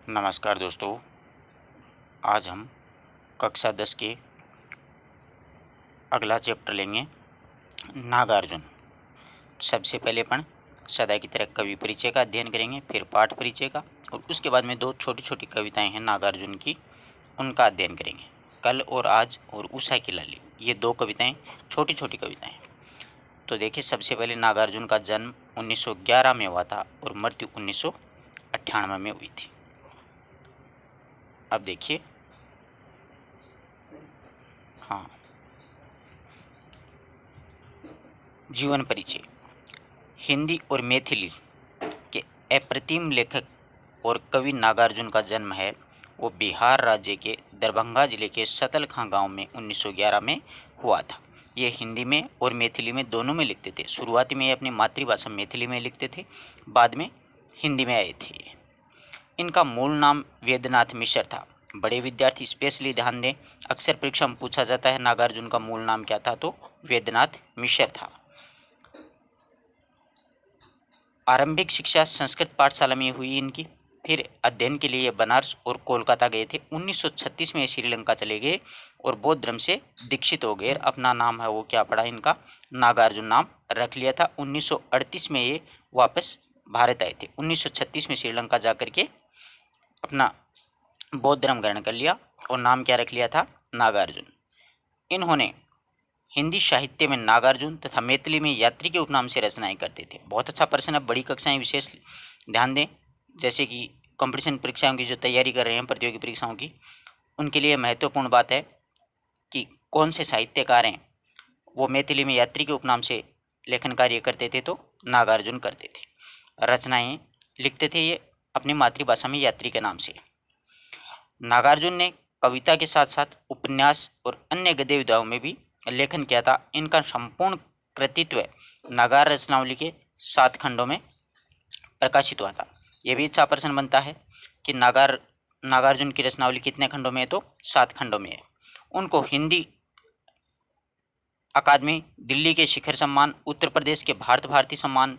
नमस्कार दोस्तों, आज हम कक्षा 10 के अगला चैप्टर लेंगे नागार्जुन। सबसे पहले अपन सदा की तरह कवि परिचय का अध्ययन करेंगे, फिर पाठ परिचय का, और उसके बाद में दो छोटी छोटी कविताएं हैं नागार्जुन की, उनका अध्ययन करेंगे। कल और आज और उषा की लाली, ये दो कविताएं छोटी छोटी कविताएं। तो देखिए, सबसे पहले नागार्जुन का जन्म 1911 में हुआ था और मृत्यु 1998 में हुई थी। अब देखिए, हाँ, जीवन परिचय। हिंदी और मैथिली के अप्रतिम लेखक और कवि नागार्जुन का जन्म है वो बिहार राज्य के दरभंगा जिले के सतलखा गांव में 1911 में हुआ था। ये हिंदी में और मैथिली में दोनों में लिखते थे। शुरुआती में ये अपनी मातृभाषा मैथिली में लिखते थे, बाद में हिंदी में आए थे। इनका मूल नाम वेदनाथ मिश्र था। बड़े विद्यार्थी स्पेशली ध्यान दें, अक्सर परीक्षा में पूछा जाता है नागार्जुन का मूल नाम क्या था, तो वेदनाथ मिश्र था। आरंभिक शिक्षा संस्कृत पाठशाला में हुई इनकी, फिर अध्ययन के लिए बनारस और कोलकाता गए थे। 1936 में श्रीलंका चले गए और बौद्ध धर्म से दीक्षित हो गए। अपना नाम है वो क्या पड़ा इनका, नागार्जुन नाम रख लिया था। 1938 में ये वापस भारत आए थे। 1936 में श्रीलंका जा कर के अपना बौद्ध धर्म ग्रहण कर लिया और नाम क्या रख लिया था, नागार्जुन। इन्होंने हिंदी साहित्य में नागार्जुन तथा मैथिली में यात्री के उपनाम से रचनाएं करते थे। बहुत अच्छा प्रश्न है, बड़ी कक्षाएं विशेष ध्यान दें, जैसे कि कंपटीशन परीक्षाओं की जो तैयारी कर रहे हैं, प्रतियोगी परीक्षाओं की, उनके लिए महत्वपूर्ण बात है कि कौन से साहित्यकार हैं वो मैथिली में यात्री के उपनाम से लेखन कार्य करते थे, तो नागार्जुन करते थे। रचनाएँ लिखते थे ये अपनी मातृभाषा में यात्री के नाम से। नागार्जुन ने कविता के साथ साथ उपन्यास और अन्य गद्य विधाओं में भी लेखन किया था। इनका संपूर्ण कृतित्व नागार रचनावली के 7 खंडों में प्रकाशित हुआ था। यह भी अच्छा प्रश्न बनता है कि नागार्जुन की रचनावली कितने खंडों में है, तो 7 खंडों में है। उनको हिंदी अकादमी दिल्ली के शिखर सम्मान, उत्तर प्रदेश के भारत भारती सम्मान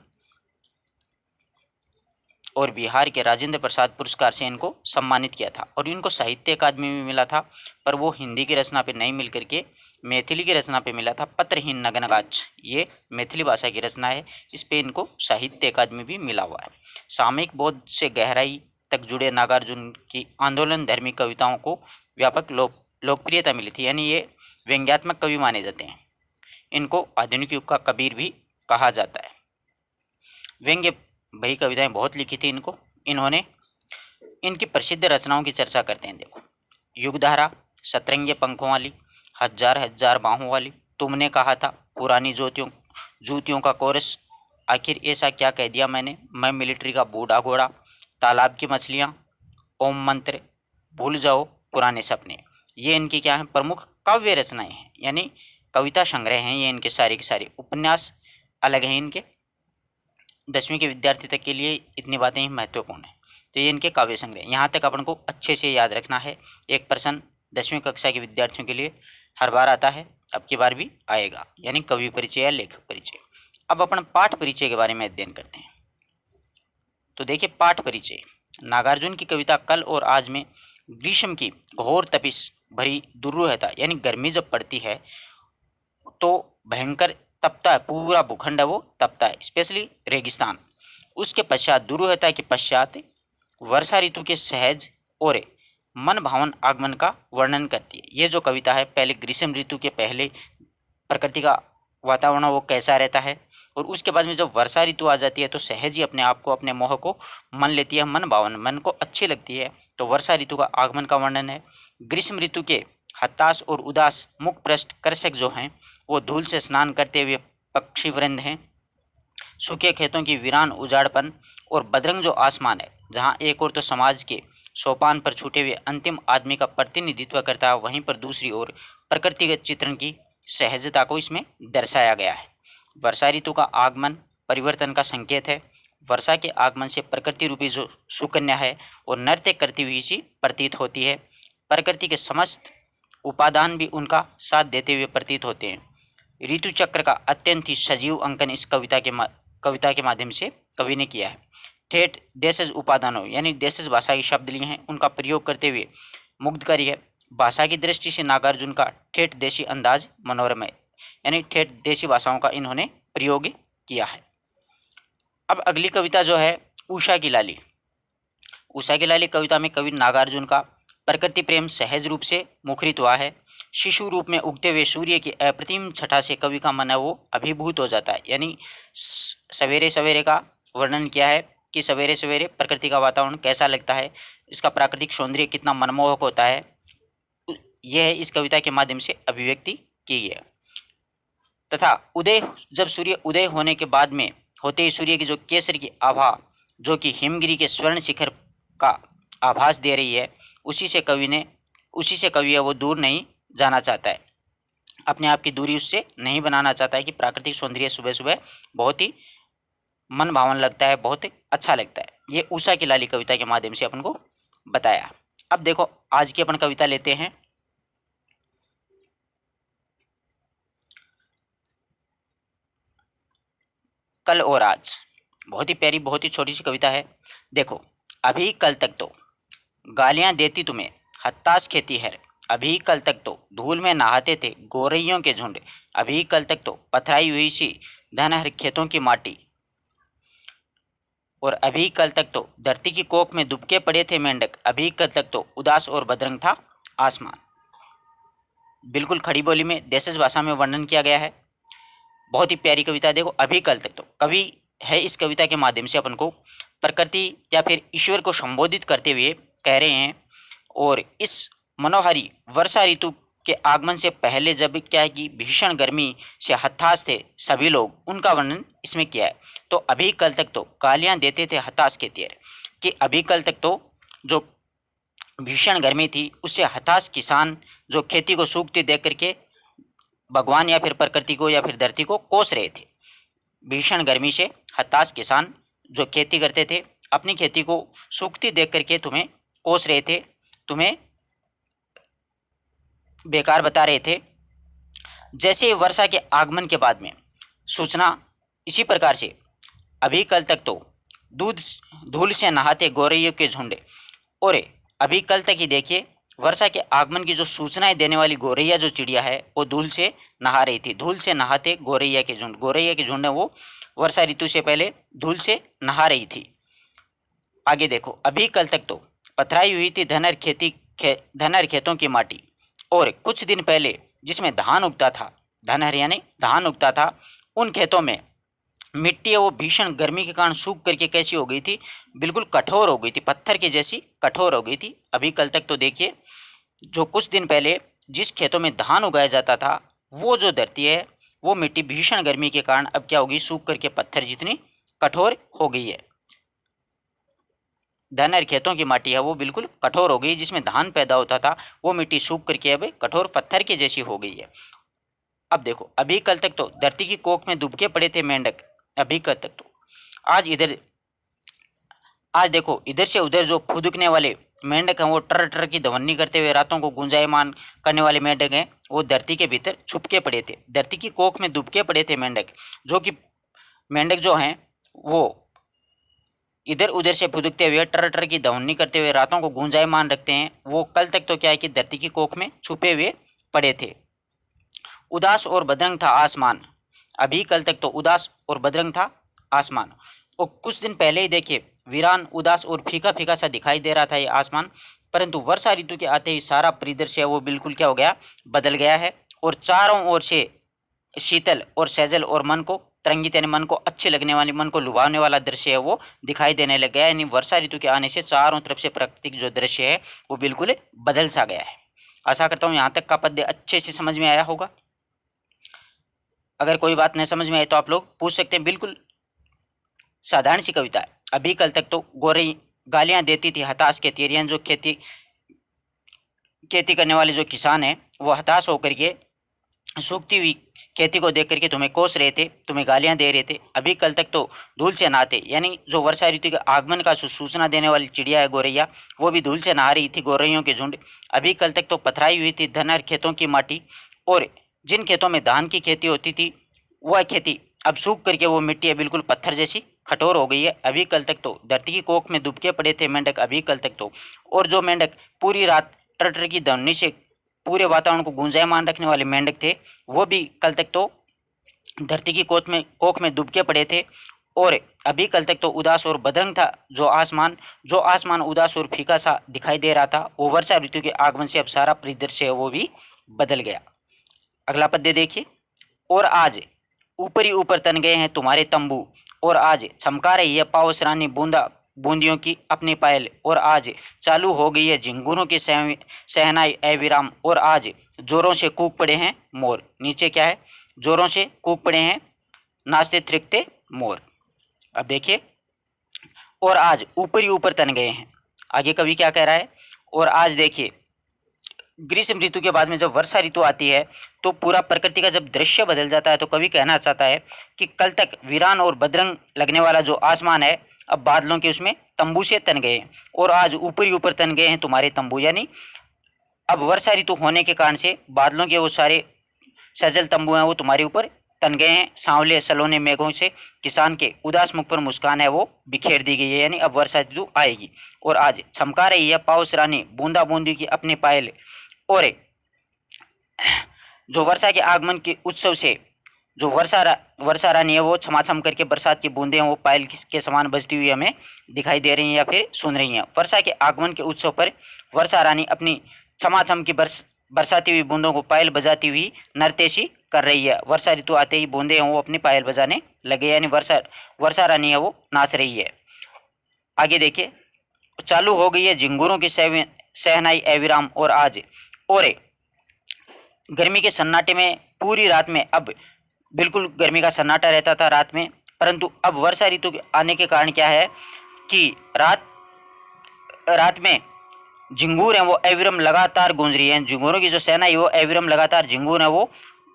और बिहार के राजेंद्र प्रसाद पुरस्कार से इनको सम्मानित किया था। और इनको साहित्य अकादमी में मिला था, पर वो हिंदी की रचना पे नहीं मिल करके मैथिली की रचना पे मिला था। पत्रहीन नगनगाछ, ये मैथिली भाषा की रचना है, इस पे इनको साहित्य अकादमी भी मिला हुआ है। सामयिक बोध से गहराई तक जुड़े नागार्जुन की आंदोलन धर्मी कविताओं को व्यापक लोकप्रियता मिली थी, यानी ये व्यंग्यात्मक कवि माने जाते हैं। इनको आधुनिक युग का कबीर भी कहा जाता है। व्यंग्य भरी कविताएं बहुत लिखी थी इन्होंने। इनकी प्रसिद्ध रचनाओं की चर्चा करते हैं। देखो, युगधारा, सतरंगी पंखों वाली, हजार हजार बाहों वाली, तुमने कहा था, पुरानी जूतियों का कोरस, आखिर ऐसा क्या कह दिया मैंने, मैं मिलिट्री का बूढ़ा घोड़ा, तालाब की मछलियाँ, ओम मंत्र, भूल जाओ पुराने सपने। ये इनकी क्या है, प्रमुख काव्य रचनाएं हैं, यानी कविता संग्रह हैं ये इनके सारे के सारे। उपन्यास अलग हैं इनके, 10वीं के विद्यार्थी तक के लिए इतनी बातें ही महत्वपूर्ण हैं। तो ये इनके काव्य संग्रह, यहाँ तक अपन को अच्छे से याद रखना है। एक प्रश्न 10वीं कक्षा के विद्यार्थियों के लिए हर बार आता है, अब की बार भी आएगा, यानी कवि परिचय या लेखक परिचय। अब अपन पाठ परिचय के बारे में अध्ययन करते हैं। तो देखिए, पाठ परिचय। नागार्जुन की कविता कल और आज में ग्रीष्म की घोर तपिश भरी दुर्रूहता, यानी गर्मी जब पड़ती है तो भयंकर तपता है, पूरा भूखंड है वो तपता है, स्पेशली रेगिस्तान। उसके पश्चात दुरूहता के पश्चात वर्षा ऋतु के सहज और मन भावन आगमन का वर्णन करती है। ये जो कविता है, पहले ग्रीष्म ऋतु के पहले प्रकृति का वातावरण वो कैसा रहता है, और उसके बाद में जब वर्षा ऋतु आ जाती है तो सहज ही अपने आप को, अपने मोह को मन लेती है, मन भावन, मन को अच्छी लगती है। तो वर्षा ऋतु का आगमन का वर्णन है। ग्रीष्म ऋतु के हताश और उदास मुख पृष्ठ कृषक जो हैं वो धूल से स्नान करते हुए पक्षी वृंद हैं। सूखे खेतों की वीरान उजाड़पन और बदरंग जो आसमान है, जहाँ एक ओर तो समाज के सोपान पर छूटे हुए अंतिम आदमी का प्रतिनिधित्व करता है, वहीं पर दूसरी ओर प्रकृतिगत चित्रण की सहजता को इसमें दर्शाया गया है। वर्षा ऋतु का आगमन परिवर्तन का संकेत है। वर्षा के आगमन से प्रकृति रूपी जो सुकन्या है और नृत्य करती हुई सी प्रतीत होती है। प्रकृति के समस्त उपादान भी उनका साथ देते हुए प्रतीत होते हैं। ऋतु चक्र का अत्यंत ही सजीव अंकन इस कविता के माध्यम से कवि ने किया है। ठेठ देशज उपादानों यानी देशज भाषा के शब्द लिए हैं उनका प्रयोग करते हुए मुग्धकारी है। भाषा की दृष्टि से नागार्जुन का ठेठ देशी अंदाज मनोरम है, यानी ठेठ देशी भाषाओं का इन्होंने प्रयोग किया है। अब अगली कविता जो है उषा की लाली। उषा की लाली कविता में कवि नागार्जुन का प्रकृति प्रेम सहज रूप से मुखरित हुआ है। शिशु रूप में उगते हुए सूर्य की अप्रतिम छटा से कवि का मन है वो अभिभूत हो जाता है, यानी सवेरे सवेरे का वर्णन किया है कि सवेरे सवेरे प्रकृति का वातावरण कैसा लगता है, इसका प्राकृतिक सौंदर्य कितना मनमोहक होता है, यह इस कविता के माध्यम से अभिव्यक्ति की गई है। तथा उदय, जब सूर्य उदय होने के बाद में होते ही सूर्य की जो केसर की आभा जो कि हिमगिरी के स्वर्ण शिखर का आभास दे रही है, उसी से कवि है वो दूर नहीं जाना चाहता है, अपने आप की दूरी उससे नहीं बनाना चाहता है कि प्राकृतिक सौंदर्य सुबह सुबह बहुत ही मन भावन लगता है, बहुत ही अच्छा लगता है। ये उषा की लाली कविता के माध्यम से अपन को बताया। अब देखो आज की अपन कविता लेते हैं कल और आज। बहुत ही प्यारी, बहुत ही छोटी सी कविता है। देखो, अभी कल तक तो गालियां देती तुम्हें हत्ताश खेती है, अभी कल तक तो धूल में नहाते थे गोरैयों के झुंड, अभी कल तक तो पथराई हुई सी धनहर खेतों की माटी, और अभी कल तक तो धरती की कोख में दुबके पड़े थे मेंढक, अभी कल तक तो उदास और बदरंग था आसमान। बिल्कुल खड़ी बोली में देशज भाषा में वर्णन किया गया है। बहुत ही प्यारी कविता है। देखो, अभी कल तक तो कवि है इस कविता के माध्यम से अपन को प्रकृति या फिर ईश्वर को संबोधित करते हुए कह रहे हैं। और इस मनोहारी वर्षा ऋतु के आगमन से पहले जब क्या है कि भीषण गर्मी से हताश थे सभी लोग, उनका वर्णन इसमें किया है। तो अभी कल तक तो गालियां देते थे हताश के तीर, कि अभी कल तक तो जो भीषण गर्मी थी उससे हताश किसान जो खेती को सूखते देख करके भगवान या फिर प्रकृति को या फिर धरती को कोस रहे थे। भीषण गर्मी से हताश किसान जो खेती करते थे अपनी खेती को सूखती देख करके तुम्हें कोस रहे थे, तुम्हें बेकार बता रहे थे। जैसे वर्षा के आगमन के बाद में सूचना, इसी प्रकार से अभी कल तक तो धूल से नहाते गोरैयों के झुंड, और अभी कल तक ही देखिए वर्षा के आगमन की जो सूचनाएं देने वाली गोरैया जो चिड़िया है वो धूल से नहा रही थी। धूल से नहाते गोरैया के झुंड है वो वर्षा ऋतु से पहले धूल से नहा रही थी। आगे देखो, अभी कल तक तो पथराई हुई थी धनहर खेतों की माटी, और कुछ दिन पहले जिसमें धान उगता था, धनहर यानी धान उगता था, उन खेतों में मिट्टी वो भीषण गर्मी के कारण सूख करके कैसी हो गई थी, बिल्कुल कठोर हो गई थी, पत्थर की जैसी कठोर हो गई थी। अभी कल तक तो देखिए जो कुछ दिन पहले जिस खेतों में धान उगाया जाता था वो जो धरती है वो मिट्टी भीषण गर्मी के कारण अब क्या होगी, सूख करके पत्थर जितनी कठोर हो गई है। धनहर खेतों की माटी है वो बिल्कुल कठोर हो गई, जिसमें धान पैदा होता था वो मिट्टी सूख करके अब कठोर पत्थर की जैसी हो गई है। अब देखो, अभी कल तक तो धरती की कोख में दुबके पड़े थे मेंढक, अभी कल तक तो आज देखो इधर से उधर जो फुदकने वाले मेंढक हैं वो टर टर की ध्वनि करते हुए रातों को गुंजायमान करने वाले मेंढक हैं वो धरती के भीतर छुपके पड़े थे। धरती की कोख में दुबके पड़े थे मेंढक, जो कि मेंढक जो हैं वो इधर उधर से फुदकते हुए टर टर की ध्वनि करते हुए रातों को गुंजायमान रखते हैं। वो कल तक तो क्या है कि धरती की कोख में छुपे हुए पड़े थे। उदास और बदरंग था आसमान, अभी कल तक तो उदास और बदरंग था आसमान। और कुछ दिन पहले ही देखिए वीरान, उदास और फीका फीका सा दिखाई दे रहा था ये आसमान, परंतु वर्षा ऋतु के आते ही सारा परिदृश्य वो बिल्कुल क्या हो गया, बदल गया है। और चारों ओर से शीतल और सैजल और मन को तरंगित यानी मन को अच्छे लगने वाली, मन को लुभावने वाला दृश्य है वो दिखाई देने लग गया है। यानी वर्षा ऋतु के आने से चारों तरफ से प्राकृतिक जो दृश्य है वो बिल्कुल बदल सा गया है। आशा करता हूँ यहाँ तक का पद्य अच्छे से समझ में आया होगा। अगर कोई बात नहीं समझ में आए तो आप लोग पूछ सकते हैं। बिल्कुल साधारण सी कविता है। अभी कल तक तो गोरी गालियां देती थी हताश के तीरियन, जो खेती करने वाले जो किसान हैं वो हताश होकर के सूखती हुई खेती को देख करके तुम्हें कोस रहे थे, तुम्हें गालियां दे रहे थे। अभी कल तक तो धूल से नहाते, यानी जो वर्षा ऋतु के आगमन का सूचना देने वाली चिड़िया है गोरैया, वो भी धूल से नहा रही थी, गोरैयों के झुंड। अभी कल तक तो पथराई हुई थी धनहर खेतों की माटी, और जिन खेतों में धान की खेती होती थी वह खेती अब सूख करके वो मिट्टी है बिल्कुल पत्थर जैसी कठोर हो गई है, अभी कल तक तो धरती की कोख में दुबके पड़े थे मेंढक, अभी कल तक तो। और जो मेंढक पूरी रात टर की ध्वनि से पूरे वातावरण को गुंजायमान रखने वाले मेंढक थे, वो भी कल तक तो धरती की कोख में दुबके पड़े थे। और अभी कल तक तो उदास और बदरंग था जो आसमान उदास और फीका सा दिखाई दे रहा था, वो वर्षा ऋतु के आगमन से अब सारा परिदृश्य है वो भी बदल गया। अगला पद्य देखिए। और आज ऊपर ही ऊपर तन गए हैं तुम्हारे तंबू, और आज चमका रही है पावस रानी बूंदियों की अपनी पायल, और आज चालू हो गई है झिंगुरों की सहनाई अविराम, और आज जोरों से कूक पड़े हैं मोर। नीचे क्या है, जोरों से कूक पड़े हैं नाचते थिरकते मोर। अब देखिए, और आज ऊपर ही ऊपर तन गए हैं, आगे कवि क्या कह रहा है। और आज देखिए, ग्रीष्म ऋतु के बाद में जब वर्षा ऋतु आती है तो पूरा प्रकृति का जब दृश्य बदल जाता है, तो कवि कहना चाहता है कि कल तक वीरान और बदरंग लगने वाला जो आसमान है, अब बादलों के उसमें तंबू से तन गए हैं, और आज ऊपर ही ऊपर तन गए हैं तुम्हारे तंबू। यानी अब वर्षा ऋतु होने के कारण से बादलों के वो सारे सजल तंबू हैं वो तुम्हारे ऊपर तन गए हैं। सांवले सलोने मेघों से किसान के उदास मुख पर मुस्कान है वो बिखेर दी गई है, यानी अब वर्षा ऋतु आएगी। और आज चमका रही है पाउस रानी बूंदा बूंदी की अपने पायल, और जो वर्षा के आगमन के उत्सव से जो वर्षा रानी है वो छमाछम करके बरसात की बूंदें वो पायल के समान बजती हुई हमें दिखाई दे रही हैं या फिर सुन रही हैं। वर्षा के आगमन के उत्सव पर वर्षा रानी अपनी छमाछम की बरसाती हुई बूंदों को पायल बजाती हुई नर्तेशी कर रही है। वर्षा ऋतु आते ही बूंदे हैं वो अपनी पायल बजाने लगे, यानी वर्षा रानी है वो नाच रही है। आगे देखिए, चालू हो गई है झिंगुरों की सहनाई अविराम, और आज और गर्मी के सन्नाटे में पूरी रात में अब बिल्कुल गर्मी का सन्नाटा रहता था रात में, परंतु अब वर्षा ऋतु के आने के कारण क्या है कि रात में झिंगूर हैं वो अविरम लगातार गूंज रही हैं। झिंगूरों की जो सेना है वो अविरम लगातार झिंगूर है वो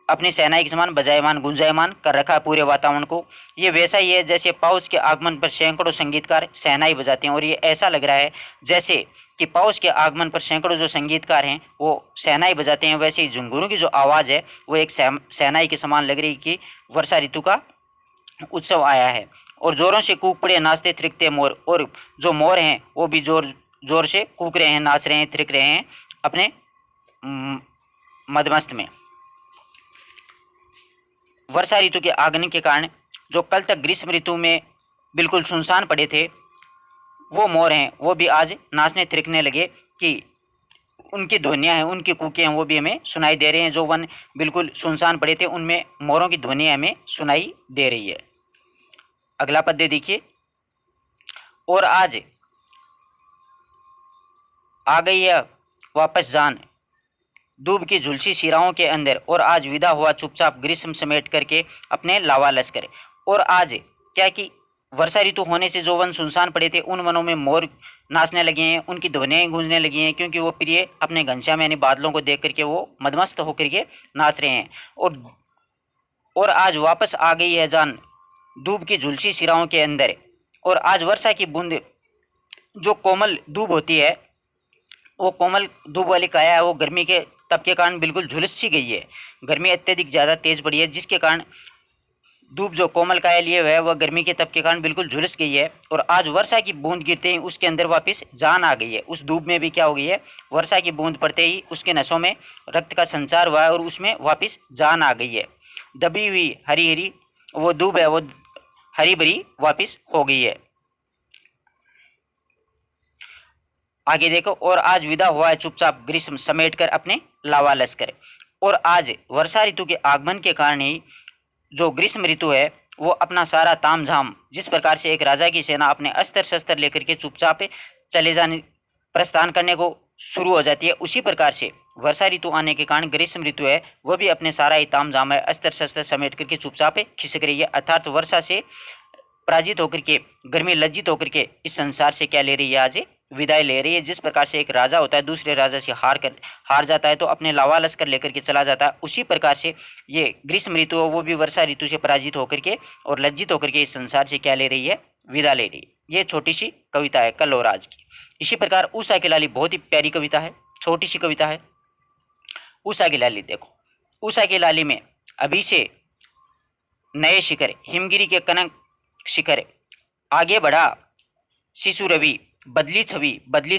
अपनी सेनाई के समान बजायमान गुंजायमान कर रखा है पूरे वातावरण को। ये वैसा ही है जैसे पाउस के आगमन पर सैकड़ों संगीतकार सहनाई बजाते हैं, और ये ऐसा लग रहा है जैसे कि पाउस के आगमन पर सैकड़ों जो संगीतकार हैं वो सहनाई बजाते हैं, वैसे ही झिंगुरों की जो आवाज़ है वो एक सहनाई के समान लग रही कि वर्षा ऋतु का उत्सव आया है। और जोरों से कूक पड़े नाचते थिरकते मोर, और जो मोर हैं वो भी जोर जोर से कूक रहे हैं, नाच रहे हैं, थिरक रहे हैं अपने मदमस्त में। वर्षा ऋतु के आगमन के कारण जो कल तक ग्रीष्म ऋतु में बिल्कुल सुनसान पड़े थे वो मोर हैं वो भी आज नाचने थिरकने लगे कि उनकी ध्वनियाँ हैं, उनकी कूकें हैं वो भी हमें सुनाई दे रहे हैं। जो वन बिल्कुल सुनसान पड़े थे उनमें मोरों की ध्वनि हमें सुनाई दे रही है। अगला पद्य देखिए। और आज आ गई है वापस जान दूब की झुलसी शिराओं के अंदर, और आज विदा हुआ चुपचाप ग्रीष्म समेट करके अपने लावा लश्कर। और आज क्या कि वर्षा ऋतु होने से जो वन सुनसान पड़े थे उन वनों में मोर नाचने लगे हैं, उनकी ध्वनियाँ गूंजने लगी हैं, क्योंकि वो प्रिय अपने घनश्याम यानी बादलों को देख करके वो मदमस्त होकर के नाच रहे हैं। और आज वापस आ गई है जान दूब की झुलसी शिराओं के अंदर। और आज वर्षा की बूंद जो कोमल दूब होती है वो कोमल धूप वाली काया है वो गर्मी के तप के कारण बिल्कुल झुलस सी गई है। गर्मी अत्यधिक ज़्यादा तेज़ पड़ी है जिसके कारण धूप जो कोमल काया लिए हुआ है वह गर्मी के तप के कारण बिल्कुल झुलस गई है। और आज वर्षा की बूंद गिरते ही उसके अंदर वापस जान आ गई है। उस धूप में भी क्या हो गई है, वर्षा की बूंद पड़ते ही उसके नसों में रक्त का संचार हुआ है और उसमें वापस जान आ गई है। दबी हुई हरी हरी वो धूप है वो हरी भरी वापस हो गई है। आगे देखो। और आज विदा हुआ है चुपचाप ग्रीष्म समेट कर अपने लावा लश्कर। और आज वर्षा ऋतु के आगमन के कारण ही जो ग्रीष्म ऋतु है वो अपना सारा ताम झाम, जिस प्रकार से एक राजा की सेना अपने अस्त्र शस्त्र लेकर के चुपचाप चले जाने प्रस्थान करने को शुरू हो जाती है, उसी प्रकार से वर्षा ऋतु आने के कारण ग्रीष्म ऋतु है वह भी अपने सारा ही ताम झाम है अस्त्र शस्त्र समेट करके चुपचाप खिसक रही है। अर्थात वर्षा से पराजित होकर के, गर्मी लज्जित होकर के इस संसार से क्या ले रही है, आज विदाई ले रही है। जिस प्रकार से एक राजा होता है दूसरे राजा से हार जाता है तो अपने लावा लश्कर लेकर के चला जाता है, उसी प्रकार से ये ग्रीष्म ऋतु है वो भी वर्षा ऋतु से पराजित होकर के और लज्जित होकर के इस संसार से क्या ले रही है, विदा ले रही है। ये छोटी सी कविता है कल और आज की। इसी प्रकार उषा की लाली बहुत ही प्यारी कविता है, छोटी सी कविता है। उषा की लाली देखो, उषा की लाली में अभी से नए शिखर हिमगिरी के कनक शिखर आगे बढ़ा शिशु रवि, बदली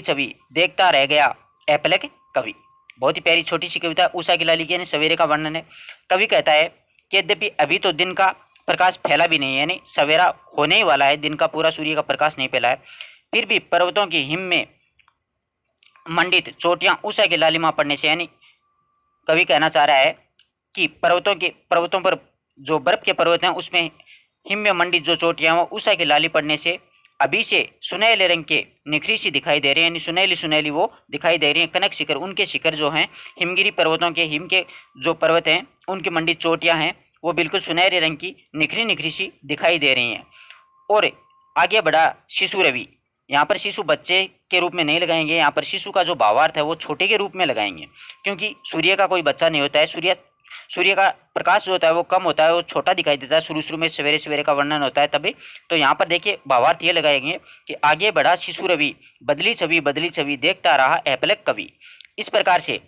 छवि देखता रह गया ऐपलक कवि। बहुत ही प्यारी छोटी सी कविता उषा की लाली की, यानी सवेरे का वर्णन है। कवि कहता है कि यद्यपि अभी तो दिन का प्रकाश फैला भी नहीं है, यानी सवेरा होने ही वाला है, दिन का पूरा सूर्य का प्रकाश नहीं फैला है, फिर भी पर्वतों की हिम में मंडित चोटियां उषा की लालिमा पड़ने से, यानी कवि कहना चाह रहा है कि पर्वतों पर जो बर्फ के पर्वत हैं उसमें हिम में मंडित जो चोटियां वो उषा की लाली पड़ने से अभी से सुनहले रंग के निखरी सी दिखाई दे रहे हैं, यानी सुनहली सुनहली वो दिखाई दे रही हैं। कनक शिखर, उनके शिखर जो हैं हिमगिरी पर्वतों के, हिम के जो पर्वत हैं उनकी मंडित चोटियां हैं वो बिल्कुल सुनहरे रंग की निखरी निखरी सी दिखाई दे रही हैं। और आगे बढ़ा शिशु रवि, यहाँ पर शिशु बच्चे के रूप में नहीं लगाएंगे, यहाँ पर शिशु का जो भावार्थ है वो छोटे के रूप में लगाएंगे, क्योंकि सूर्य का कोई बच्चा नहीं होता है। सूर्य का प्रकाश जो होता है वो कम होता है, वो छोटा दिखाई देता है, शुरू शुरू में सवेरे सवेरे का वर्णन होता है तभी। तो यहाँ पर देखिए भावार्थ ये लगाएंगे कि आगे बढ़ा शिशु रवि, बदली छवि देखता रहा ऐपलक कवि। इस प्रकार से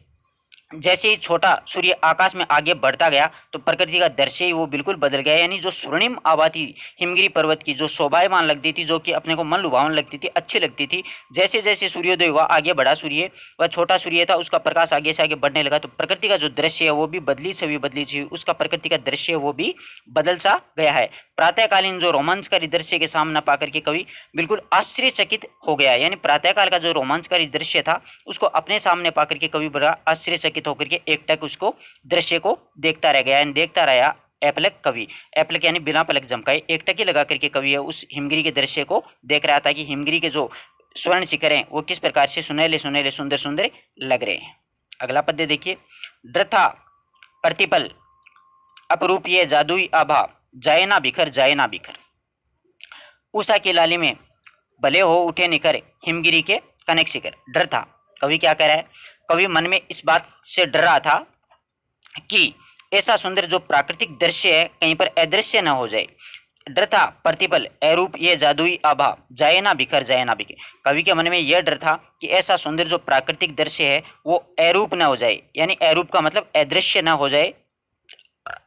जैसे ही छोटा सूर्य आकाश में आगे बढ़ता गया तो प्रकृति का दृश्य ही वो बिल्कुल बदल गया, यानी जो स्वर्णिम आभा थी हिमगिरी पर्वत की, जो शोभायमान लगती थी, जो कि अपने को मन लुभावन लगती थी, अच्छी लगती थी, जैसे जैसे सूर्योदय हुआ आगे बढ़ा सूर्य, वह छोटा सूर्य था उसका प्रकाश आगे से आगे बढ़ने लगा, तो प्रकृति का जो दृश्य है वो भी बदली छवि उसका प्रकृति का दृश्य वो भी बदल सा गया है। प्रातःकालीन जो रोमांचकारी दृश्य के सामना पाकर के कवि बिल्कुल आश्चर्यचकित हो गया, यानी प्रातःकाल का जो रोमांचकारी दृश्य था उसको अपने सामने पाकर के कवि बड़ा आश्चर्यचकित होकर के एकटक उसको दृश्य को देखता रह गया, यानी देखता रहा ऐपलक कवि। ऐपलक यानी बिना पलक झपकाए एकटकी लगा करके कवि है उस हिमगिरी के दृश्य को देख रहा था कि हिमगिरी के जो स्वर्ण शिखर हैं वो किस प्रकार से सुनहले सुनहले सुंदर सुंदर लग रहे हैं। अगला पद्य देखिए। ड्रथा प्रतिपल अपरूप ये जादुई आभा, जाए ना बिखर। उषा की लाली में भले हो उठे निखर, हिमगिरी के कनक शिखर। डर था, कवि क्या कह रहा है, कवि मन में इस बात से डर रहा था कि ऐसा सुंदर जो प्राकृतिक दृश्य है कहीं पर अदृश्य न हो जाए। डर था प्रतिपल अरूप ये जादुई आभा, जाए ना बिखर। कवि के मन में यह डर था कि ऐसा सुंदर जो प्राकृतिक दृश्य है वो अरूप न हो जाए, यानी अरूप का मतलब अदृश्य न हो जाए,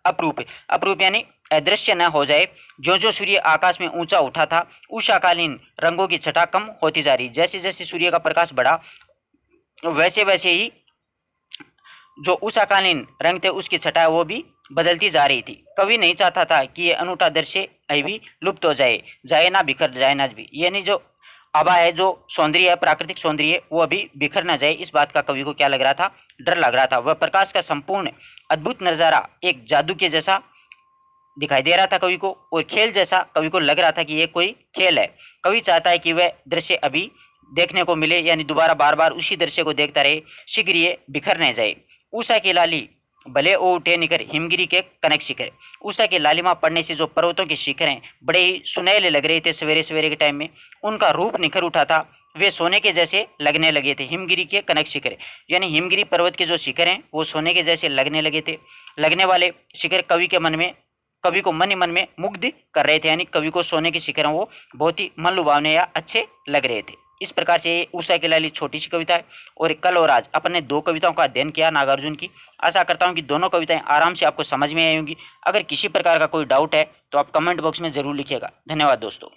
अपरूप यानी अदृश्य न हो जाए। जो जो सूर्य आकाश में ऊंचा उठा था उषाकालीन रंगों की छटा कम होती जा रही, जैसे जैसे सूर्य का प्रकाश बढ़ा वैसे वैसे ही जो उषाकालीन रंग थे उसकी छटा वो भी बदलती जा रही थी। कवि नहीं चाहता था कि ये अनूठा दृश्य अभी लुप्त हो जाए, जाए ना बिखर, जाए ना भी, यानी जो आभा है, जो सौंदर्य है, प्राकृतिक सौंदर्य वो अभी बिखर ना जाए, इस बात का कवि को क्या लग रहा था, डर लग रहा था। वह प्रकाश का संपूर्ण अद्भुत नज़ारा एक जादू के जैसा दिखाई दे रहा था कवि को, और खेल जैसा कवि को लग रहा था कि ये कोई खेल है। कवि चाहता है कि वह दृश्य अभी देखने को मिले, यानी दोबारा बार बार उसी दृश्य को देखता रहे, शीघ्र ये बिखर न जाए। उषा की लाली भले ओ उठे निखर, हिमगिरी के कनक शिखर। उषा की लालिमा पड़ने से जो पर्वतों के शिखर हैं बड़े ही सुनहले लग रहे थे सवेरे सवेरे के टाइम में, उनका रूप निखर उठा था, वे सोने के जैसे लगने लगे थे। हिमगिरी के कनक शिखर यानी हिमगिरी पर्वत के जो शिखर हैं वो सोने के जैसे लगने लगे थे। लगने वाले शिखर कवि को मन ही मन में मुग्ध कर रहे थे, यानी कवि को सोने के शिखर वो बहुत ही मन लुभावने या अच्छे लग रहे थे। इस प्रकार से ये उषा की लाली छोटी सी कविता है, और कल और आज अपन ने 2 कविताओं का अध्ययन किया नागार्जुन की। आशा करता हूँ कि दोनों कविताएं आराम से आपको समझ में आई होंगी। अगर किसी प्रकार का कोई डाउट है तो आप कमेंट बॉक्स में ज़रूर लिखिएगा। धन्यवाद दोस्तों।